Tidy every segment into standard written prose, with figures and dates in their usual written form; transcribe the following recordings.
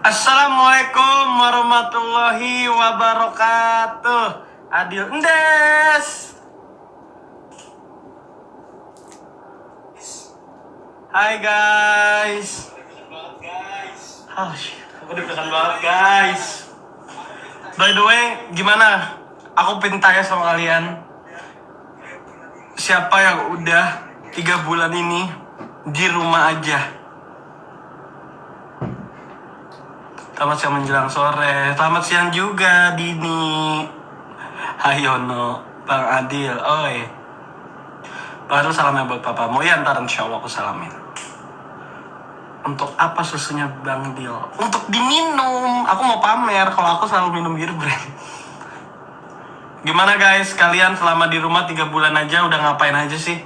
Assalamualaikum warahmatullahi wabarakatuh. Adil Endes. Hai guys. Aku deg-degan banget guys. By the way, gimana? Aku pengen tanya sama kalian. Siapa yang udah 3 bulan ini di rumah aja? Selamat siang menjelang sore. Selamat siang juga Dini, Hayono, Bang Adil. Oi, baru salamnya buat papamu. Ya ntar insya Allah aku salamin. Untuk apa susunya Bang Dil? Untuk diminum. Aku mau pamer kalau aku selalu minum Beer Brand. Gimana guys, kalian selama di rumah 3 bulan aja udah ngapain aja sih?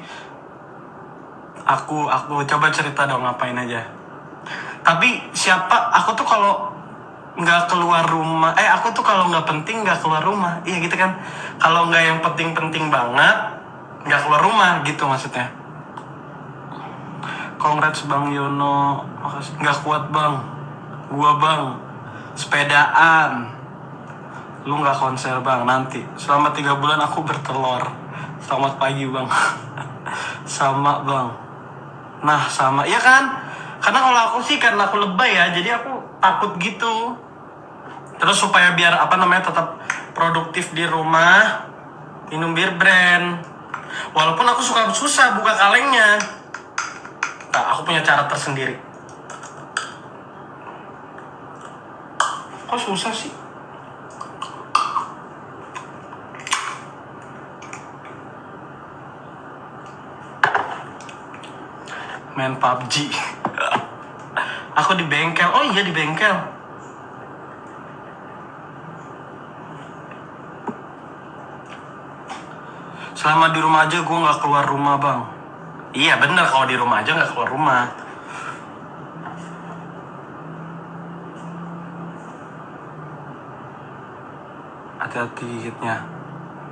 Aku coba cerita dong ngapain aja. Tapi aku tuh kalau nggak keluar rumah, aku tuh kalau nggak penting nggak keluar rumah, iya gitu kan? Kalau nggak yang penting-penting banget, nggak keluar rumah gitu maksudnya. Congrats Bang Yono, makasih. Nggak kuat bang, gua bang, sepedaan. Lu nggak konser bang, nanti. Selama 3 bulan aku bertelur. Selamat pagi bang. Sama bang. Nah sama, iya kan? Karena kalau aku sih karena aku lebay ya, jadi aku takut gitu. Terus supaya biar tetap produktif di rumah, minum Beer Brand. Walaupun aku susah buka kalengnya. Nah, aku punya cara tersendiri. Kok susah sih? Main PUBG. Aku di bengkel. Oh iya di bengkel. Selama di rumah aja gue nggak keluar rumah bang. Iya bener, kalau di rumah aja nggak keluar rumah. Hati-hati gigitnya.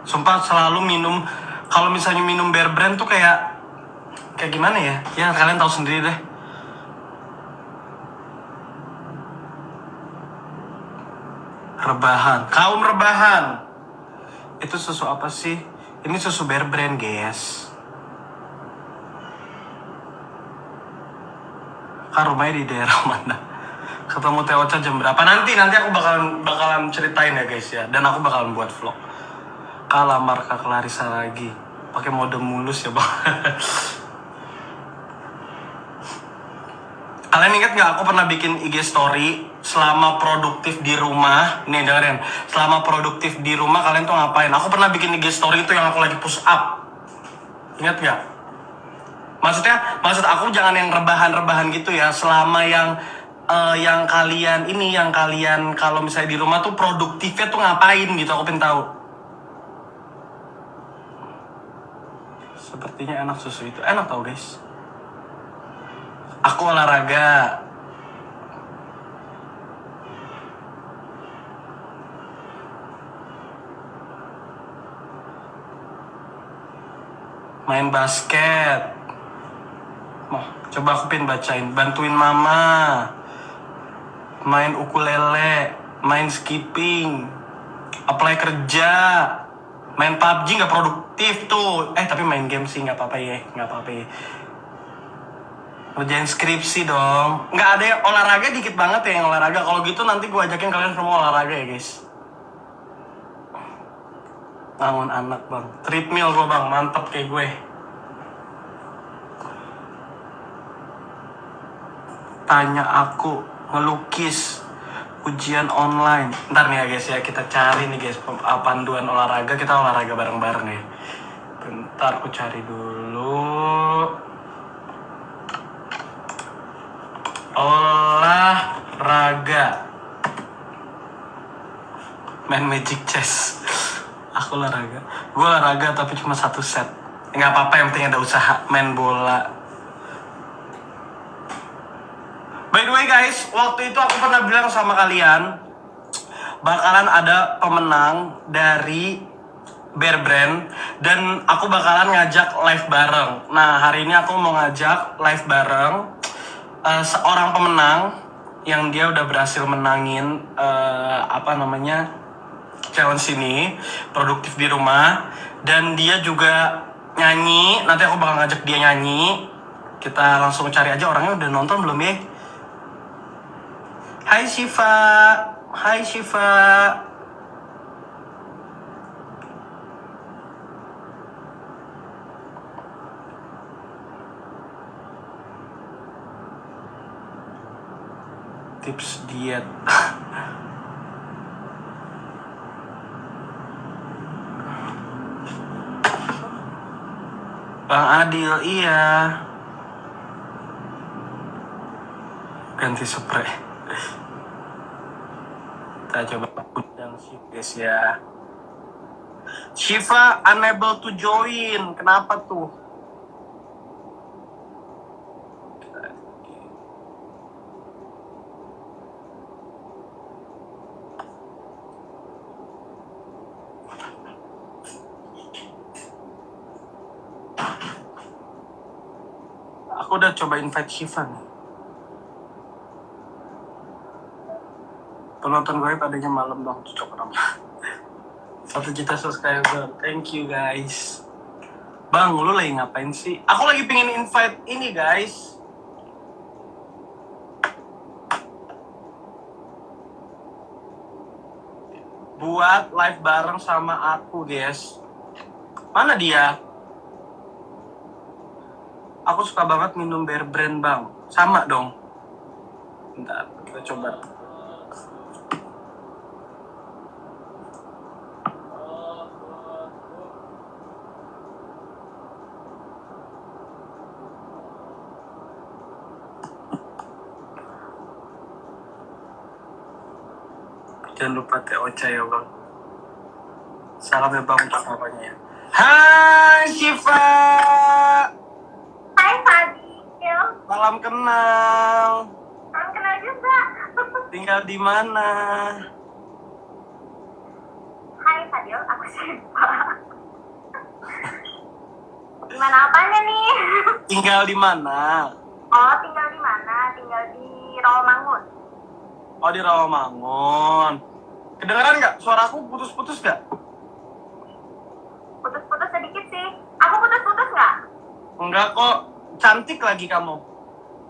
Sumpah selalu minum. Kalau misalnya minum Beer Brand tuh kayak gimana ya? Ya kalian tahu sendiri deh. Rebahan, kaum rebahan. Itu susu apa sih? Ini susu Beer Brand, guys. Kan rumahnya di daerah mana? Ketemu Teh Ocha jam berapa? Nanti aku bakalan ceritain ya, guys ya. Dan aku bakalan buat vlog. Kalamar Kak Clarissa lagi. Pakai mode mulus ya, Bang. Kalian ingat nggak aku pernah bikin IG story selama produktif di rumah? Nih dengerin, selama produktif di rumah kalian tuh ngapain? Aku pernah bikin IG story itu yang aku lagi push up. Ingat nggak? Maksud aku jangan yang rebahan-rebahan gitu ya. Selama yang kalian kalau misalnya di rumah tuh produktifnya tuh ngapain gitu, aku pengen tahu. Sepertinya enak susu itu. Enak tau guys. Aku olahraga. Main basket. Coba aku pengen bacain. Bantuin mama. Main ukulele. Main skipping. Apply kerja. Main PUBG gak produktif tuh. Tapi main game sih gak apa-apa ya. Ngerjain skripsi dong. Nggak ada yang olahraga, dikit banget ya yang olahraga. Kalau gitu nanti gue ajakin kalian semua olahraga ya guys. Bangun anak bang. Treadmill gue bang, mantep kayak gue. Tanya aku, ngelukis, ujian online. Ntar nih ya guys ya, kita cari nih guys panduan olahraga. Kita olahraga bareng-bareng ya. Bentar aku cari dulu. Olahraga. Main Magic Chess. Aku olahraga. Gue olahraga tapi cuma 1 set. Nggak apa-apa, yang penting ada usaha. Main bola. By the way guys, waktu itu aku pernah bilang sama kalian bakalan ada pemenang dari Beer Brand dan aku bakalan ngajak live bareng. Nah hari ini aku mau ngajak live bareng seorang pemenang yang dia udah berhasil menangin challenge ini, produktif di rumah, dan dia juga nyanyi. Nanti aku bakal ngajak dia nyanyi. Kita langsung cari aja orangnya udah nonton belum ya. Hai Shiva. Hai Shiva. Tips diet. Bang Adil, iya. Ganti spray. Kita coba undang si guys ya. Shiva unable to join. Kenapa tuh? Aku udah coba invite Shiva nih. Penonton gue tadinya malam dong, cocok kenapa? 1 juta subscriber, thank you guys. Bang, lu lagi ngapain sih? Aku lagi pengen invite ini guys. Buat live bareng sama aku guys. Mana dia? Aku suka banget minum Bear Brand bang. Sama dong. Bentar, kita coba. Jangan lupa teh Ocha ya bang. Salam ya bang untuk papanya ya. Hai Shiva. Hai Fadil. Salam kenal. Salam kenal juga. Tinggal di mana? Hai Fadil, aku Shiva. Gimana apanya nih? Tinggal di mana? Oh, tinggal di mana? Tinggal di Rawamangun. Oh, di Rawamangun. Kedengeran nggak? Suaraku putus-putus nggak? Putus-putus sedikit sih. Aku putus-putus nggak? Enggak kok. Cantik lagi kamu.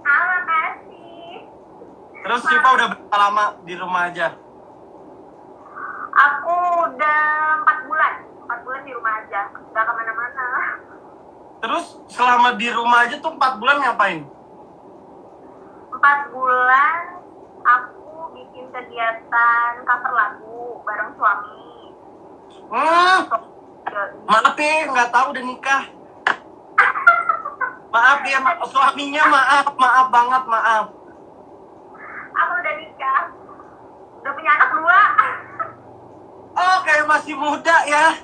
Ah, makasih. Terus Shiva udah berapa lama di rumah aja? Aku udah 4 bulan. 4 bulan di rumah aja. Nggak kemana-mana. Terus selama di rumah aja tuh 4 bulan ngapain? 4 bulan aku bikin kegiatan cover lagu bareng suami. Maaf ya, nggak tahu udah nikah. Maaf ya, suaminya maaf banget, maaf. Aku udah nikah. Udah punya anak 2. Oh, kayak masih muda ya.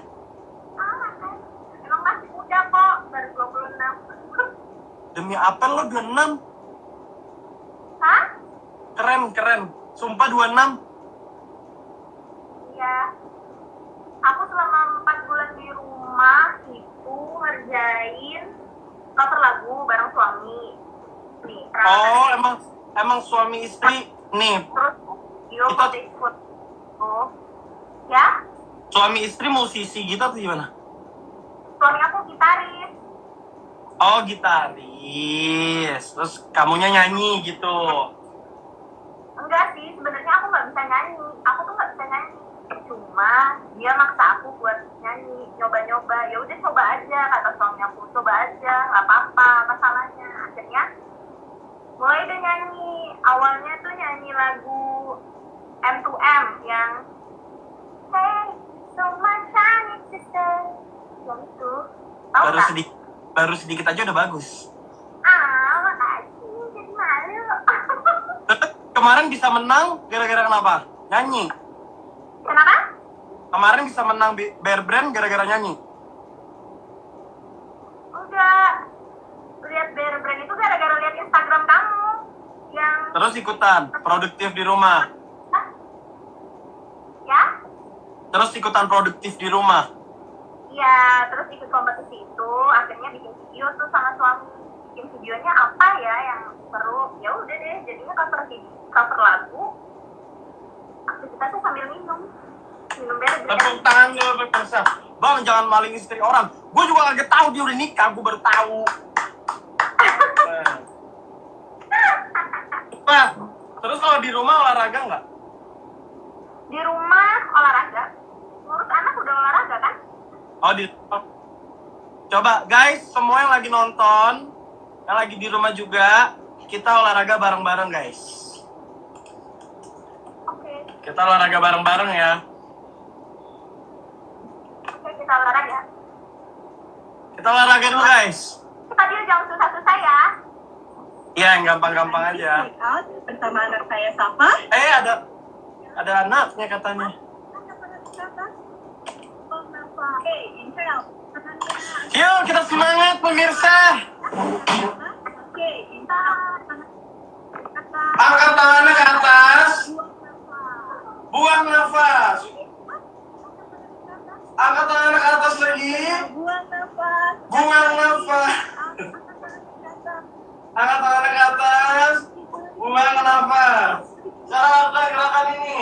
Emang masih muda kok, baru 26. Demi apa lo 26? Hah? Keren. Sumpah 26. Iya. Aku selama 4 bulan di rumah itu ngerjain cover lagu bareng suami. Nih, Oh, emang suami istri nih. terus video Kita- foto. Ya? Suami istri musisi gitu atau gimana? Suami aku gitaris. Oh, gitaris. Terus kamunya nyanyi gitu. Enggak sih, sebenarnya aku nggak bisa nyanyi. Aku tuh nggak bisa nyanyi. Cuma dia maksa aku buat nyanyi, nyoba-nyoba. Ya udah coba aja, kata suami aku. Coba aja, nggak apa-apa masalahnya. Akhirnya mulai deh nyanyi. Awalnya tuh nyanyi lagu M2M yang Hey, so much I need to say. Yang itu. Tahu nggak? Baru sedikit aja udah bagus. Makasih. Jadi malu. Kemarin bisa menang gara-gara kenapa? Nyanyi. Kenapa? Kemarin bisa menang Bear Brand gara-gara nyanyi. Enggak. Lihat Bear Brand itu gara-gara lihat Instagram kamu. Yang Terus ikutan produktif di rumah. ya? Terus ikutan produktif di rumah. Iya, terus ikut kompetisi itu, akhirnya bikin video tuh sama suami. bikin videonya apa ya yang seru. Ya udah deh, jadinya cover lagu. Aktivitasnya sambil minum bir. Tepuk tangan dulu pemirsa. Bang, jangan maling istri orang. Gue juga kaget tahu dia udah nikah, gue baru tahu. Nah, terus kalau di rumah olahraga nggak? Di rumah olahraga. Ngurus anak udah olahraga kan? Oh, di coba guys, semua yang lagi nonton, yang lagi di rumah juga, kita olahraga bareng-bareng guys. Oke. Kita olahraga bareng-bareng ya. Oke, kita olahraga. Kita olahraga dulu guys. Tadi jangan susah-susah ya. Iya, yang gampang-gampang aja. Bersama anak saya Safa. Ada anaknya katanya. Yuk, kita semangat pemirsa. Angkat tangannya ke atas. Buang nafas. Angkat tangannya ke atas lagi. Buang nafas. Buang nafas. Angkat tangannya ke atas. Buang nafas. Sekarang lakukan gerakan ini.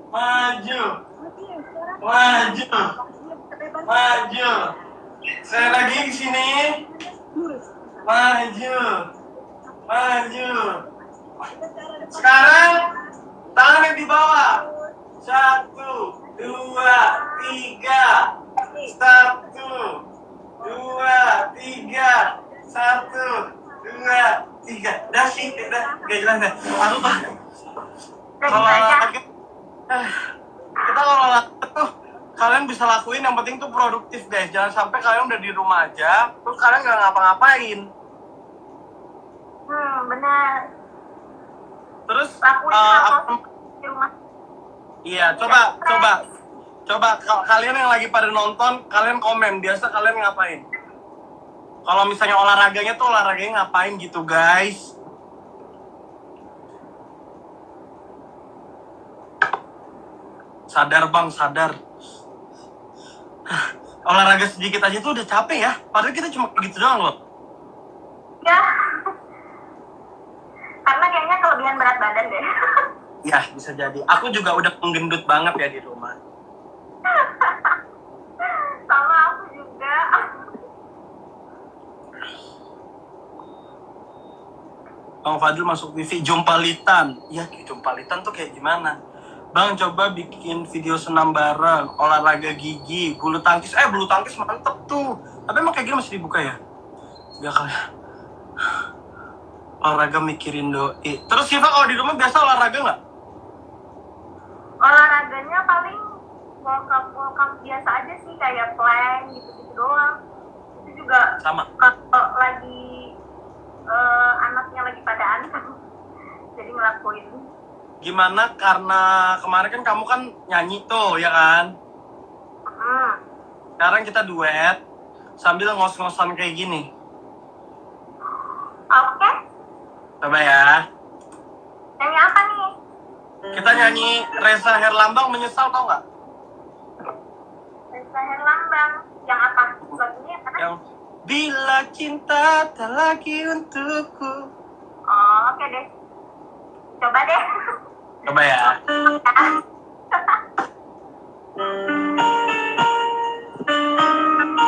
Maju. Maju. Maju. Saya lagi di sini. Maju. Maju. Sekarang tangan yang di bawah. 1, 2, 3. 1, 2, 3. 1, 2, 3. Dah sih, dah. Gak jelas ya. Aku Pak. Kalau olahraga, kita kalau olahraga tuh kalian bisa lakuin, yang penting tuh produktif guys. Jangan sampai kalian udah di rumah aja, terus kalian nggak ngapa-ngapain. Benar. Terus Lakuin di rumah. iya, coba kalian yang lagi pada nonton, kalian komen biasa kalian ngapain. Kalau misalnya olahraganya tuh olahraganya ngapain gitu guys. Sadar bang, sadar. Olahraga sedikit aja tuh udah capek ya. Padahal kita cuma gitu doang loh. Ya. Karena kayaknya kelebihan berat badan deh. Ya, bisa jadi. Aku juga udah penggendut banget ya di rumah. Sama aku juga. Bang Fadil masuk TV, Jompalitan. Ya, Jompalitan tuh kayak gimana? Bang, coba bikin video senam bareng, olahraga gigi, bulu tangkis. Bulu tangkis mantep tuh. Tapi emang kayak gini masih dibuka ya? Gak kali. Olahraga mikirin doi. Terus Siva kalau di rumah biasa olahraga nggak? Olahraganya paling walk-up biasa aja sih, kayak plank gitu-gitu doang. Itu juga Sama. kalau lagi anaknya lagi pada anteng, jadi ngelakuin. Gimana karena kemarin kan kamu kan nyanyi tuh, ya kan? Sekarang kita duet sambil ngos-ngosan kayak gini. Oke. Coba ya. Nyanyi apa nih? Kita nyanyi Reza Herlambang Menyesal, tau nggak? Reza Herlambang. Yang apa? Lagunya apa? Yang Bila cinta tak lagi untukku. Oh, oke deh. Coba deh. Coba ya.